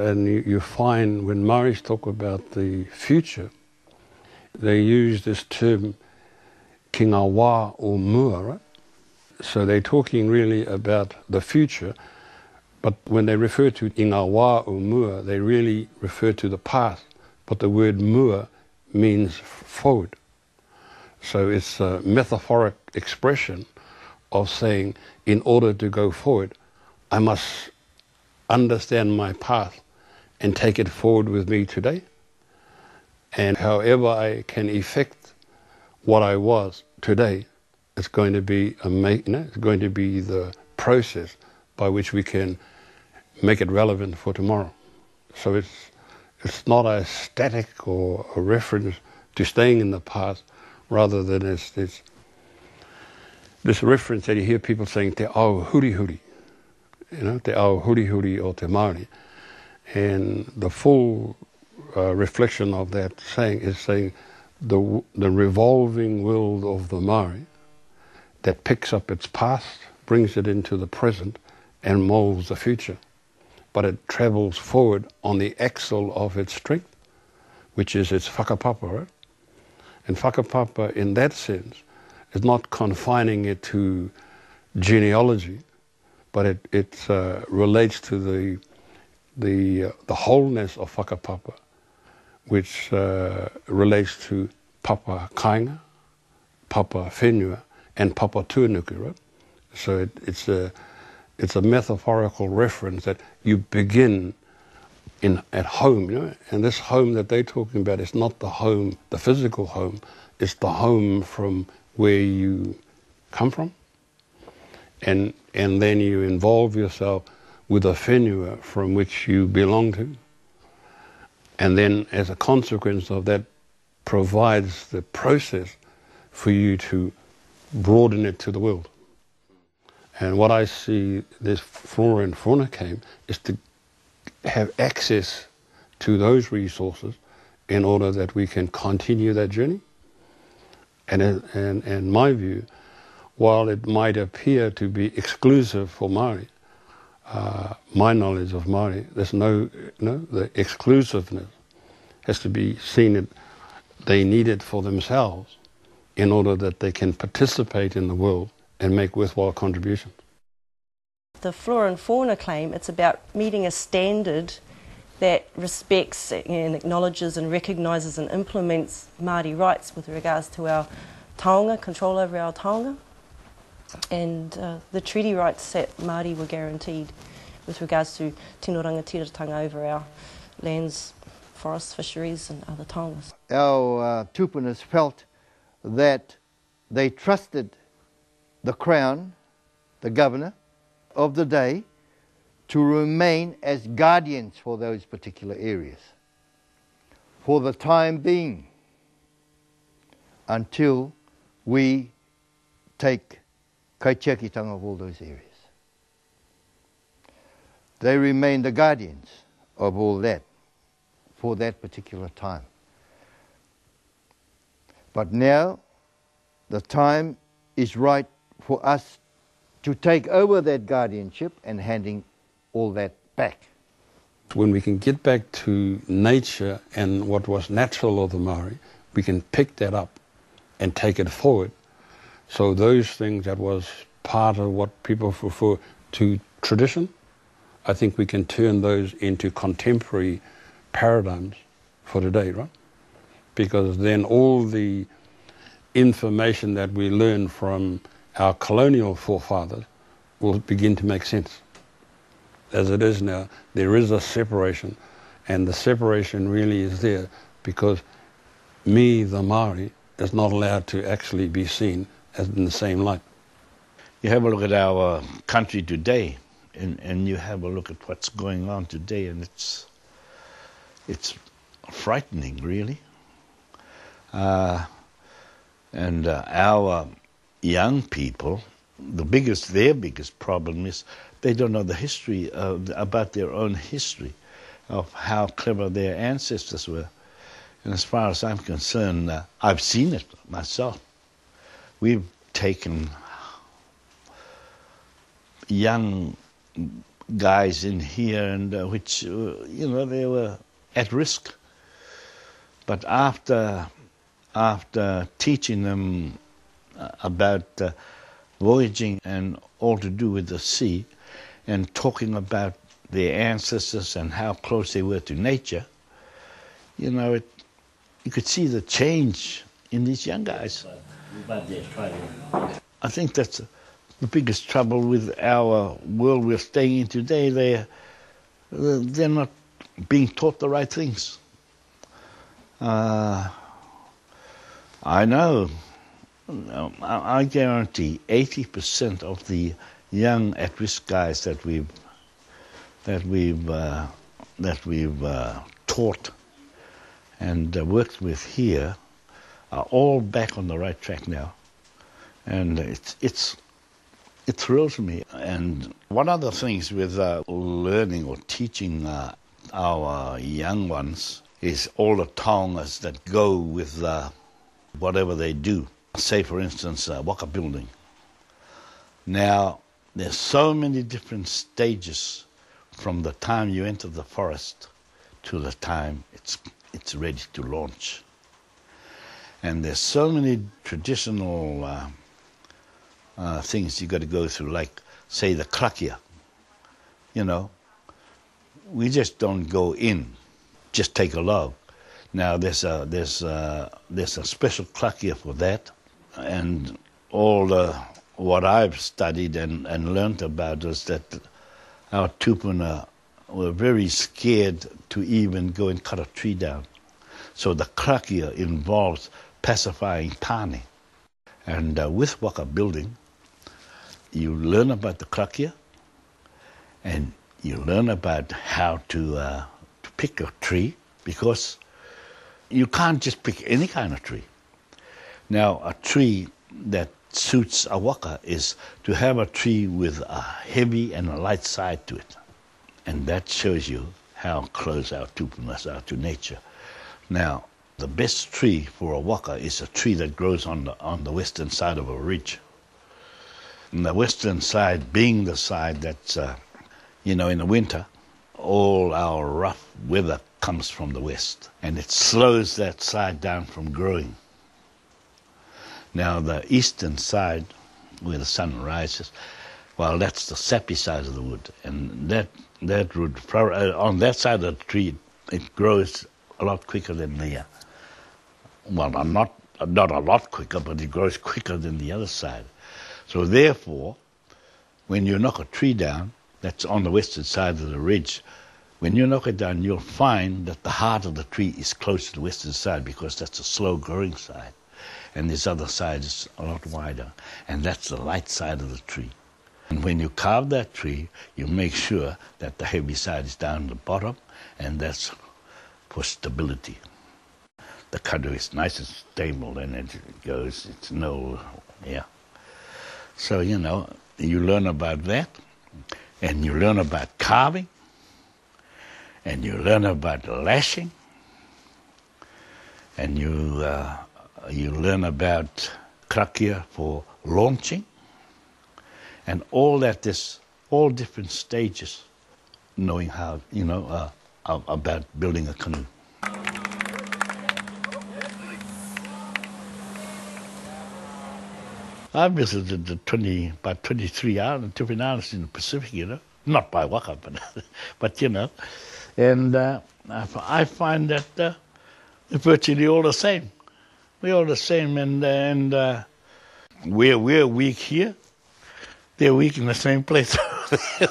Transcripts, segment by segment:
And you find when Maoris talk about the future, they use this term Kinga Wā o Mua, right? So they're talking really about the future, but when they refer to Inga Wā o Mua, they really refer to the past. But the word Mua means forward. So it's a metaphoric expression of saying, in order to go forward, I must understand my path and take it forward with me today. And however I can effect what I was today, it's going to be it's going to be the process by which we can make it relevant for tomorrow. So it's not a static or a reference to staying in the past, rather than it's this reference that you hear people saying te ao huri huri, te ao huri huri o te Māori. And the full reflection of that saying is saying the revolving world of the Māori that picks up its past, brings it into the present, and molds the future. But it travels forward on the axle of its strength, which is its whakapapa, right? And whakapapa, in that sense, is not confining it to genealogy, but it relates to the wholeness of whakapapa, which relates to papa kainga, papa whenua, and papa tuanuku, right? So it's a metaphorical reference that you begin at home, and this home that they're talking about is not the home, the physical home, it's the home from where you come from. And then you involve yourself with a whenua from which you belong to. And then as a consequence of that provides the process for you to broaden it to the world. And what I see this flora and fauna came is to have access to those resources in order that we can continue that journey. And in my view, while it might appear to be exclusive for Māori, my knowledge of Māori, there's the exclusiveness has to be seen that they need it for themselves in order that they can participate in the world and make worthwhile contributions. The flora and fauna claim, it's about meeting a standard that respects and acknowledges and recognises and implements Māori rights with regards to our taonga, control over our taonga, and the treaty rights that Māori were guaranteed with regards to tino rangatiratanga over our lands, forests, fisheries and other taongas. Our tupunas felt that they trusted the Crown, the Governor of the day, to remain as guardians for those particular areas for the time being, until we take kaitiakitanga of all those areas. They remain the guardians of all that for that particular time. But now the time is right for us to take over that guardianship and handing all that back. When we can get back to nature and what was natural of the Māori, we can pick that up and take it forward. So those things that was part of what people refer to tradition, I think we can turn those into contemporary paradigms for today, right? Because then all the information that we learn from our colonial forefathers will begin to make sense. As it is now, there is a separation, and the separation really is there because me, the Māori, is not allowed to actually be seen as in the same light. You have a look at our country today, and you have a look at what's going on today, and it's frightening, really. And our young people, their biggest problem is they don't know the history about their own history, of how clever their ancestors were. And as far as I'm concerned, I've seen it myself. We've taken young guys in here, and which, they were at risk. But after teaching them about voyaging and all to do with the sea, and talking about their ancestors and how close they were to nature, you could see the change in these young guys. I think that's the biggest trouble with our world we're staying in today. They're not being taught the right things. I know. I guarantee 80% of the young at-risk guys that we've taught and worked with here are all back on the right track now, and it thrills me. And one of the things with learning or teaching our young ones is all the taongas that go with whatever they do. Say, for instance, waka building. Now, there's so many different stages from the time you enter the forest to the time it's ready to launch. And there's so many traditional things you got to go through, like, say, the krakia. We just don't go in, just take a log. Now, there's a special krakia for that, and all what I've studied and learned about is that our tupuna were very scared to even go and cut a tree down. So the krakia involves pacifying tane. And with waka building, you learn about the krakia, and you learn about how to pick a tree, because you can't just pick any kind of tree. Now, a tree that suits a waka is to have a tree with a heavy and a light side to it. And that shows you how close our tupunas are to nature. Now, the best tree for a waka is a tree that grows on the western side of a ridge. And the western side being the side that's, in the winter, all our rough weather comes from the west, and it slows that side down from growing. Now, the eastern side, where the sun rises, well, that's the sappy side of the wood, and that wood, on that side of the tree, it grows a lot quicker than the, not a lot quicker, but it grows quicker than the other side. So therefore, when you knock a tree down, that's on the western side of the ridge, when you knock it down, you'll find that the heart of the tree is close to the western side, because that's a slow-growing side. And this other side is a lot wider, and that's the light side of the tree. And when you carve that tree, you make sure that the heavy side is down the bottom, and that's for stability. The kadu is nice and stable, and it goes, it's no, yeah. So, you learn about that, and you learn about carving, and you learn about lashing, and you learn about krakia for launching, and all that. There's all different stages, knowing how, about building a canoe. I visited about 23 different islands in the Pacific, not by waka, but and I find that they're virtually all the same. We're all the same, and we're weak here. They're weak in the same place.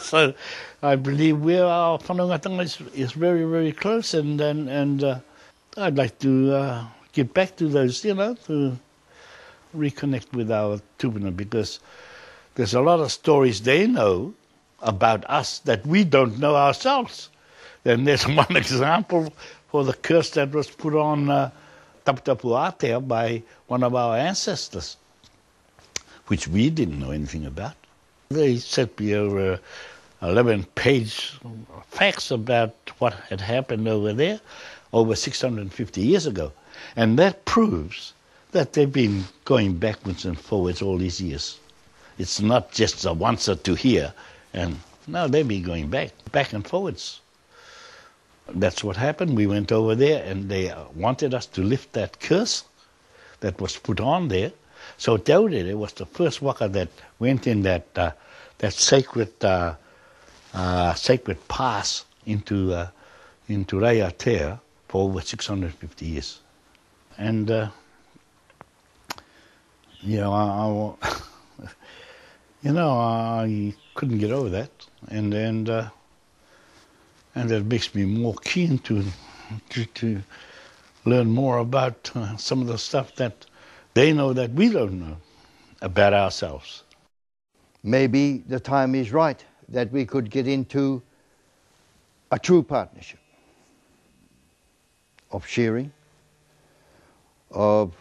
So I believe our whanongatanga is very, very close, and I'd like to get back to those, to reconnect with our tupuna, because there's a lot of stories they know about us that we don't know ourselves. And there's one example for the curse that was put on Taputapu Atea by one of our ancestors, which we didn't know anything about. They sent me over 11-page facts about what had happened over there over 650 years ago. And that proves that they've been going backwards and forwards all these years. It's not just a once or two here and No, they'd be going back and forwards. That's what happened. We went over there and they wanted us to lift that curse that was put on there. So Taurere was the first waka that went in that sacred pass into Raiatea for over 650 years. And I couldn't get over that, and that makes me more keen to learn more about some of the stuff that they know that we don't know about ourselves. Maybe the time is right that we could get into a true partnership of sharing, of